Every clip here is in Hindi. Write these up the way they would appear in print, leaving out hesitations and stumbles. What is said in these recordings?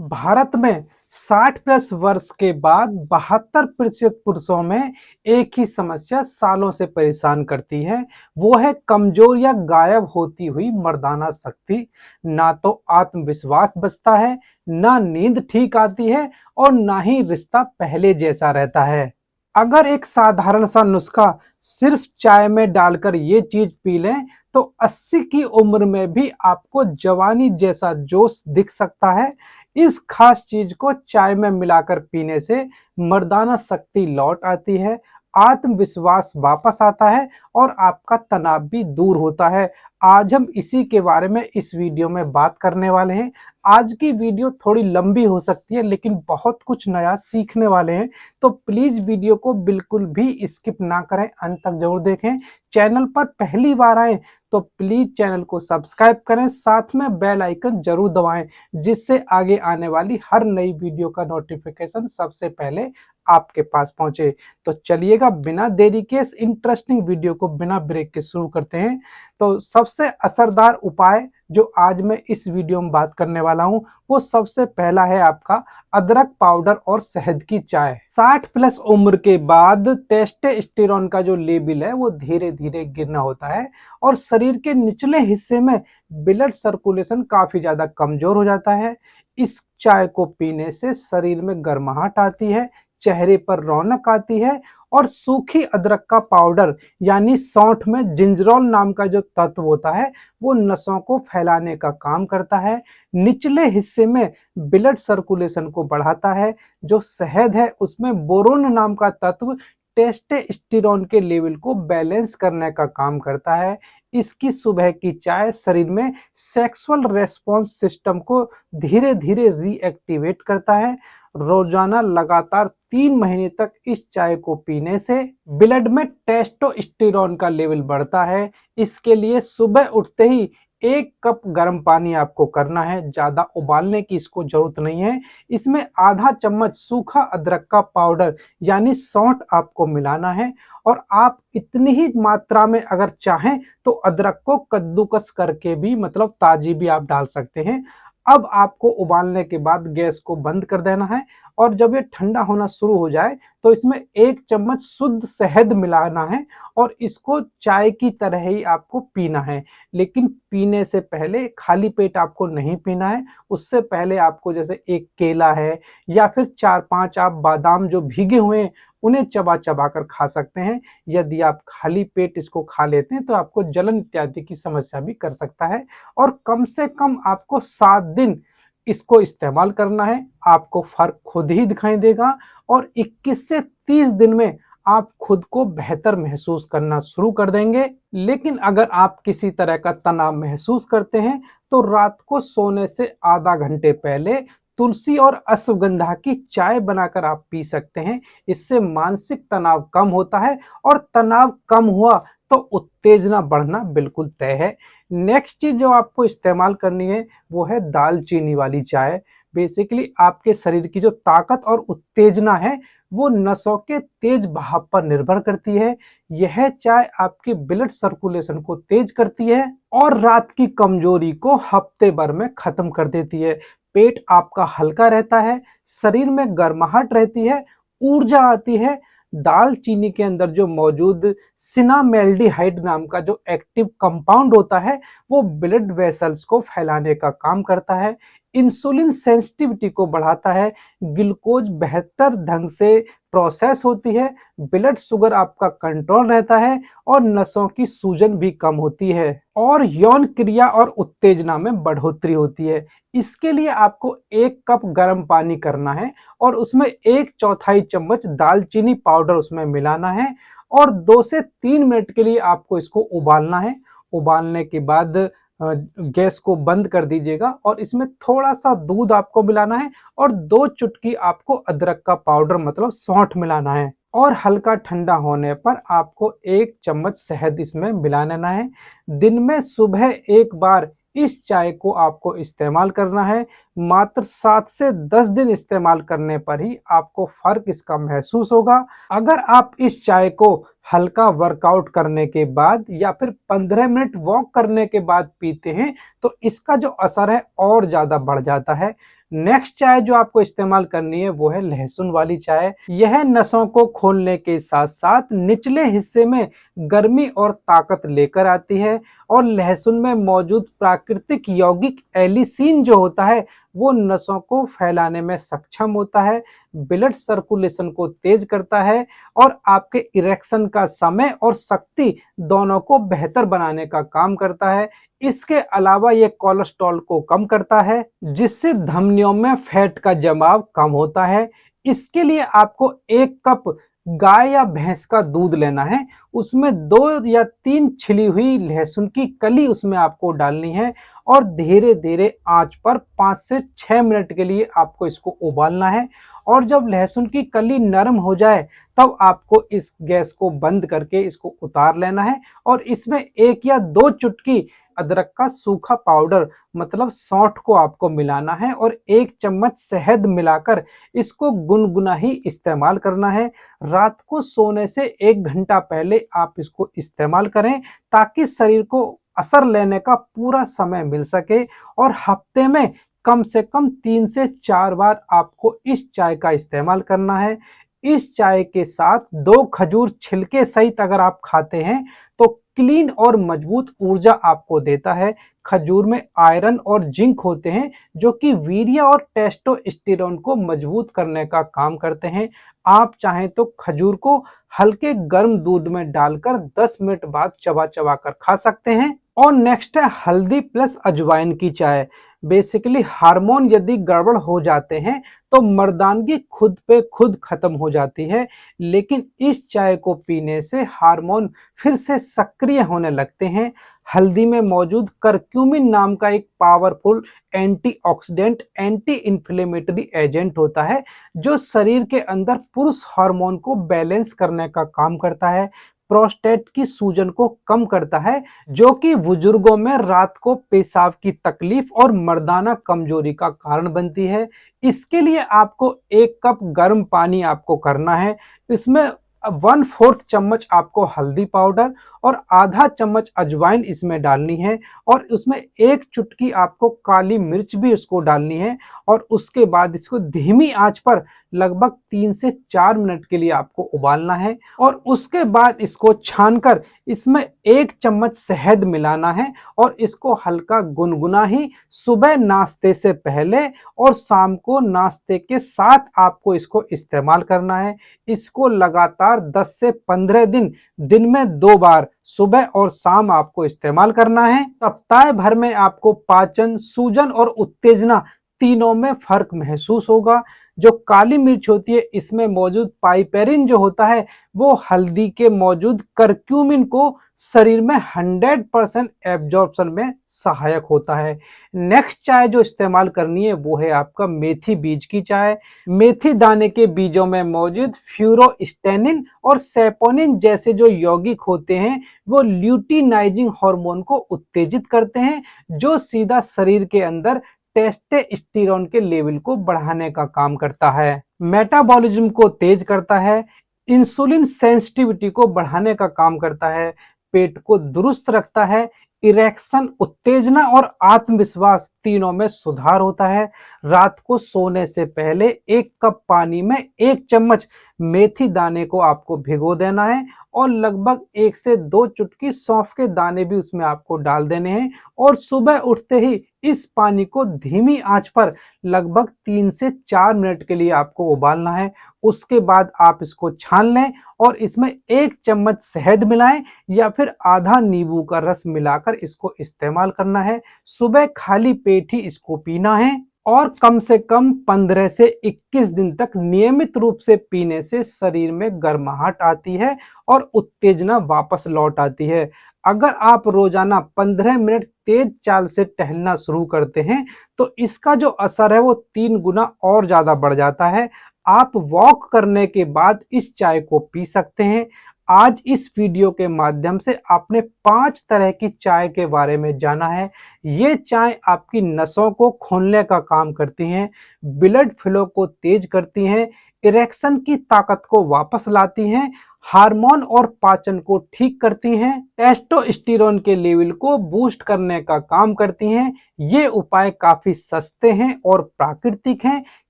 भारत में 60 प्लस वर्ष के बाद 72% पुरुषों में एक ही समस्या सालों से परेशान करती है। वो है कमजोर या गायब होती हुई मर्दाना शक्ति। ना तो आत्मविश्वास बचता है, ना नींद ठीक आती है और ना ही रिश्ता पहले जैसा रहता है। अगर एक साधारण सा नुस्खा सिर्फ चाय में डालकर ये चीज पी लें तो 80 की उम्र में भी आपको जवानी जैसा जोश दिख सकता है। इस खास चीज को चाय में मिलाकर पीने से मर्दाना शक्ति लौट आती है, आत्मविश्वास वापस आता है और आपका तनाव भी दूर होता है। आज हम इसी के बारे में इस वीडियो में बात करने वाले हैं। आज की वीडियो थोड़ी लंबी हो सकती है लेकिन बहुत कुछ नया सीखने वाले हैं, तो प्लीज वीडियो को बिल्कुल भी स्किप ना करें, अंत तक जरूर देखें। चैनल पर पहली बार आए तो प्लीज चैनल को सब्सक्राइब करें, साथ में बेल आइकन जरूर दबाएं जिससे आगे आने वाली हर नई वीडियो का नोटिफिकेशन सबसे पहले आपके पास पहुंचे। तो चलिएगा बिना देरी के इस इंटरेस्टिंग वीडियो को बिना ब्रेक के शुरू करते हैं। तो सबसे असरदार उपाय जो आज मैं इस वीडियो में बात करने वाला हूं वो सबसे पहला है आपका अदरक पाउडर और शहद की चाय। 60 प्लस उम्र के बाद टेस्टोस्टेरोन का जो लेवल है वो धीरे धीरे गिरना होता है और शरीर के निचले हिस्से में ब्लड सर्कुलेशन काफी ज्यादा कमजोर हो जाता है। इस चाय को पीने से शरीर में गर्माहट आती है, चेहरे पर रौनक आती है और सूखी अदरक का पाउडर यानी सौंठ में जिंजरोल नाम का जो तत्व होता है वो नसों को फैलाने का काम करता है, निचले हिस्से में ब्लड सर्कुलेशन को बढ़ाता है। जो शहद है उसमें बोरोन नाम का तत्व टेस्टोस्टेरोन के लेवल को बैलेंस करने का काम करता है। इसकी सुबह की चाय शरीर में सेक्सुअल रेस्पॉन्स सिस्टम को धीरे धीरे रीएक्टिवेट करता है। रोजाना लगातार 3 महीने तक इस चाय को पीने से ब्लड में टेस्टोस्टेरोन का लेवल बढ़ता है। इसके लिए सुबह उठते ही 1 कप गर्म पानी आपको करना है, ज्यादा उबालने की इसको जरूरत नहीं है। इसमें आधा चम्मच सूखा अदरक का पाउडर यानी सौंठ आपको मिलाना है और आप इतनी ही मात्रा में अगर चाहें तो अदरक को कद्दूकस करके भी मतलब ताजी भी आप डाल सकते हैं। अब आपको उबालने के बाद गैस को बंद कर देना है और जब ये ठंडा होना शुरू हो जाए तो इसमें 1 चम्मच शुद्ध शहद मिलाना है और इसको चाय की तरह ही आपको पीना है। लेकिन पीने से पहले खाली पेट आपको नहीं पीना है। उससे पहले आपको जैसे एक केला है या फिर 4-5 आप बादाम जो भीगे हुए हैं उन्हें चबा चबा कर खा सकते हैं। यदि आप खाली पेट इसको खा लेते हैं तो आपको जलन इत्यादि की समस्या भी कर सकता है और कम से कम आपको 7 दिन इसको इस्तेमाल करना है। आपको फर्क खुद ही दिखाई देगा और 21 से 30 दिन में आप खुद को बेहतर महसूस करना शुरू कर देंगे। लेकिन अगर आप किसी तरह का तनाव महसूस करते हैं तो रात को सोने से आधा घंटे पहले तुलसी और अश्वगंधा की चाय बनाकर आप पी सकते हैं। इससे मानसिक तनाव कम होता है और तनाव कम हुआ तो उत्तेजना बढ़ना बिल्कुल तय है। नेक्स्ट चीज जो आपको इस्तेमाल करनी है वो है दालचीनी वाली चाय। बेसिकली आपके शरीर की जो ताकत और उत्तेजना है वो नसों के तेज बहाव पर निर्भर करती है। यह चाय आपके ब्लड सर्कुलेशन को तेज करती है और रात की कमजोरी को हफ्ते भर में खत्म कर देती है। पेट आपका हल्का रहता है, शरीर में गर्माहट रहती है, ऊर्जा आती है। दालचीनी के अंदर जो मौजूद सिनामेल्डिहाइड नाम का जो एक्टिव कंपाउंड होता है वो ब्लड वेसल्स को फैलाने का काम करता है, इंसुलिन सेंसिटिविटी को बढ़ाता है, ग्लूकोज बेहतर ढंग से प्रोसेस होती है, ब्लड शुगर आपका कंट्रोल रहता है और नसों की सूजन भी कम होती है और यौन क्रिया और उत्तेजना में बढ़ोतरी होती है। इसके लिए आपको 1 कप गर्म पानी करना है और उसमें 1/4 चम्मच दालचीनी पाउडर उसमें मिलाना है और 2 से 3 मिनट के लिए आपको इसको उबालना है। उबालने के बाद गैस को बंद कर दीजिएगा और इसमें थोड़ा सा दूध आपको मिलाना है और 2 चुटकी आपको अदरक का पाउडर मतलब सौंठ मिलाना है और हल्का ठंडा होने पर आपको 1 चम्मच शहद इसमें मिला लेना है। दिन में सुबह एक बार इस चाय को आपको इस्तेमाल करना है। मात्र 7 से 10 दिन इस्तेमाल करने पर ही आपको फर्क इसका महसूस होगा। अगर आप इस चाय को हल्का वर्कआउट करने के बाद या फिर 15 मिनट वॉक करने के बाद पीते हैं तो इसका जो असर है और ज्यादा बढ़ जाता है। नेक्स्ट चाय जो आपको इस्तेमाल करनी है वो है लहसुन वाली चाय। यह नसों को खोलने के साथ साथ निचले हिस्से में गर्मी और ताकत लेकर आती है और लहसुन में मौजूद प्राकृतिक यौगिक एलिसिन जो होता है वो नसों को फैलाने में सक्षम होता है, ब्लड सर्कुलेशन को तेज करता है और आपके इरेक्शन का समय और शक्ति दोनों को बेहतर बनाने का काम करता है। इसके अलावा ये कोलेस्ट्रॉल को कम करता है जिससे धमनियों में फैट का जमाव कम होता है। इसके लिए आपको 1 कप गाय या भैंस का दूध लेना है, उसमें 2 या 3 छिली हुई लहसुन की कली उसमें आपको डालनी है और धीरे धीरे आंच पर 5 से 6 मिनट के लिए आपको इसको उबालना है। और जब लहसुन की कली नरम हो जाए तब आपको इस गैस को बंद करके इसको उतार लेना है और इसमें 1 या 2 चुटकी अदरक का सूखा पाउडर मतलब सौंठ को आपको मिलाना है और 1 चम्मच शहद मिलाकर इसको गुनगुना ही इस्तेमाल करना है। रात को सोने से 1 घंटा पहले आप इसको इस्तेमाल करें ताकि शरीर को असर लेने का पूरा समय मिल सके और हफ्ते में कम से कम 3 से 4 बार आपको इस चाय का इस्तेमाल करना है। इस चाय के साथ 2 खजूर छिलके सहित अगर आप खाते हैं तो क्लीन और मजबूत ऊर्जा आपको देता है। खजूर में आयरन और जिंक होते हैं जो कि वीर्य और टेस्टोस्टेरोन को मजबूत करने का काम करते हैं। आप चाहें तो खजूर को हल्के गर्म दूध में डालकर 10 मिनट बाद चबा चबा कर खा सकते हैं। और नेक्स्ट है हल्दी प्लस अजवाइन की चाय। बेसिकली हार्मोन यदि गड़बड़ हो जाते हैं तो मर्दानगी खुद पे खुद खत्म हो जाती है, लेकिन इस चाय को पीने से हार्मोन फिर से सक्रिय होने लगते हैं। हल्दी में मौजूद करक्यूमिन नाम का एक powerful antioxidant anti inflammatory agent होता है जो शरीर के अंदर पुरुष हार्मोन को बैलेंस करने का काम करता है, प्रोस्टेट की सूजन को कम करता है जो कि बुजुर्गों में रात को पेशाब की तकलीफ और मर्दाना कमजोरी का कारण बनती है। इसके लिए आपको 1 कप गर्म पानी आपको करना है, इसमें 1/4 चम्मच आपको हल्दी पाउडर और आधा चम्मच अजवाइन इसमें डालनी है और उसमें 1 चुटकी आपको काली मिर्च भी उसको डालनी है और उसके बाद इसको धीमी आंच पर लगभग 3 से 4 मिनट के लिए आपको उबालना है और उसके बाद इसको छानकर इसमें 1 चम्मच शहद मिलाना है और इसको हल्का गुनगुना ही सुबह नाश्ते से पहले और शाम को नाश्ते के साथ आपको इसको इस्तेमाल करना है। इसको लगातार 10 से 15 दिन में 2 बार सुबह और शाम आपको इस्तेमाल करना है। सप्ताह भर में आपको पाचन, सूजन और उत्तेजना तीनों में फर्क महसूस होगा। जो काली मिर्च होती है इसमें मौजूद पाइपेरिन जो होता है वो हल्दी के मौजूद करक्यूमिन को शरीर में 100% एब्जॉर्प्शन में सहायक होता है। नेक्स्ट चाय जो इस्तेमाल करनी है वो है आपका मेथी बीज की चाय। मेथी दाने के बीजों में मौजूद फ्यूरोस्टेनिन और सेपोनिन जैसे जो यौगिक होते हैं वो ल्यूटिनाइजिंग हार्मोन को उत्तेजित करते हैं जो सीधा शरीर के अंदर टेस्टोस्टेरोन के लेवल को बढ़ाने का काम करता है, मेटाबॉलिज्म को तेज करता है, इंसुलिन सेंसिटिविटी को बढ़ाने का काम करता है, पेट को दुरुस्त रखता है, इरेक्शन, उत्तेजना और आत्मविश्वास तीनों में सुधार होता है। रात को सोने से पहले 1 कप पानी में 1 चम्मच मेथी दाने को आपको भिगो देना है और लगभग 1 से 2 चुटकी सौंफ के दाने भी उसमें आपको डाल देने हैं और सुबह उठते ही इस पानी को धीमी आंच पर लगभग 3 से 4 मिनट के लिए आपको उबालना है। उसके बाद आप इसको छान लें और इसमें 1 चम्मच शहद मिलाएं या फिर आधा नींबू का रस मिलाकर इसको इस्तेमाल करना है। सुबह खाली पेट ही इसको पीना है और कम से कम 15 से 21 दिन तक नियमित रूप से पीने से शरीर में गर्माहट आती है और उत्तेजना वापस लौट आती है। अगर आप रोजाना 15 मिनट तेज चाल से टहलना शुरू करते हैं तो इसका जो असर है वो 3 गुना और ज्यादा बढ़ जाता है। आप वॉक करने के बाद इस चाय को पी सकते हैं। आज इस वीडियो के माध्यम से आपने 5 तरह की चाय के बारे में जाना है। ये चाय आपकी नसों को खोलने का काम करती हैं, ब्लड फ्लो को तेज करती हैं, इरेक्शन की ताकत को वापस लाती हैं, हार्मोन और पाचन को ठीक करती हैं, टेस्टोस्टेरोन के लेवल को बूस्ट करने का काम करती हैं। ये उपाय काफी सस्ते हैं और प्राकृतिक हैं,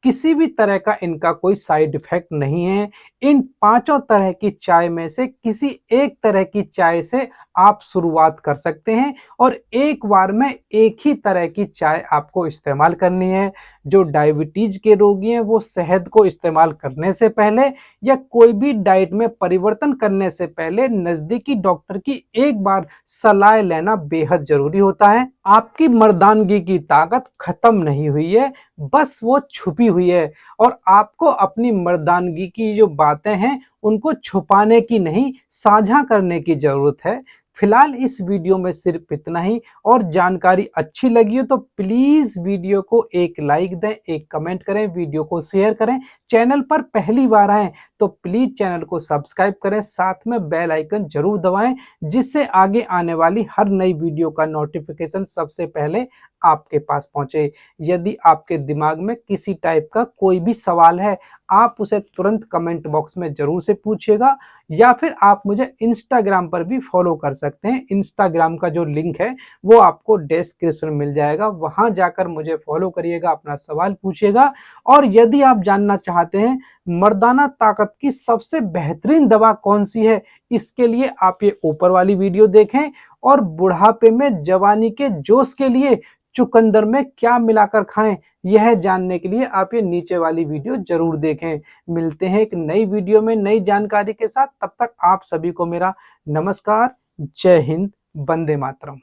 किसी भी तरह का इनका कोई साइड इफेक्ट नहीं है। इन पांचों तरह की चाय में से किसी एक तरह की चाय से आप शुरुआत कर सकते हैं और एक बार में एक ही तरह की चाय आपको इस्तेमाल करनी है। जो डायबिटीज के रोगी हैं वो शहद को इस्तेमाल करने से पहले या कोई भी डाइट में परिवर्तन करने से पहले नजदीकी डॉक्टर की एक बार सलाह लेना बेहद जरूरी होता है। आपकी मर्दानगी की ताकत खत्म नहीं हुई है, बस वो छुपी हुई है और आपको अपनी मर्दानगी की जो बातें हैं उनको छुपाने की नहीं, साझा करने की जरूरत है। फिलहाल इस वीडियो में सिर्फ इतना ही, और जानकारी अच्छी लगी हो तो प्लीज वीडियो को एक लाइक दें, एक कमेंट करें, वीडियो को शेयर करें। चैनल पर पहली बार आए तो प्लीज चैनल को सब्सक्राइब करें, साथ में बेल आइकन जरूर दबाएं, जिससे आगे आने वाली हर नई वीडियो का नोटिफिकेशन सबसे पहले आपके पास पहुंचे। यदि आपके दिमाग में किसी टाइप का कोई भी सवाल है, आप उसे तुरंत कमेंट बॉक्स में जरूर से पूछिएगा, या फिर आप मुझे इंस्टाग्राम पर भी फॉलो कर सकते हैं। इंस्टाग्राम का जो लिंक है वो आपको डिस्क्रिप्शन में मिल जाएगा, वहां जाकर मुझे फॉलो करिएगा, अपना सवाल पूछिएगा। और यदि आप जानना चाहते हैं मर्दाना ताकत की सबसे बेहतरीन दवा कौन सी है, इसके लिए आप ये ऊपर वाली वीडियो देखें। और बुढ़ापे में जवानी के जोश के लिए चुकंदर में क्या मिलाकर खाएं, यह जानने के लिए आप ये नीचे वाली वीडियो जरूर देखें। मिलते हैं एक नई वीडियो में नई जानकारी के साथ, तब तक आप सभी को मेरा नमस्कार। जय हिंद, वंदे मातरम।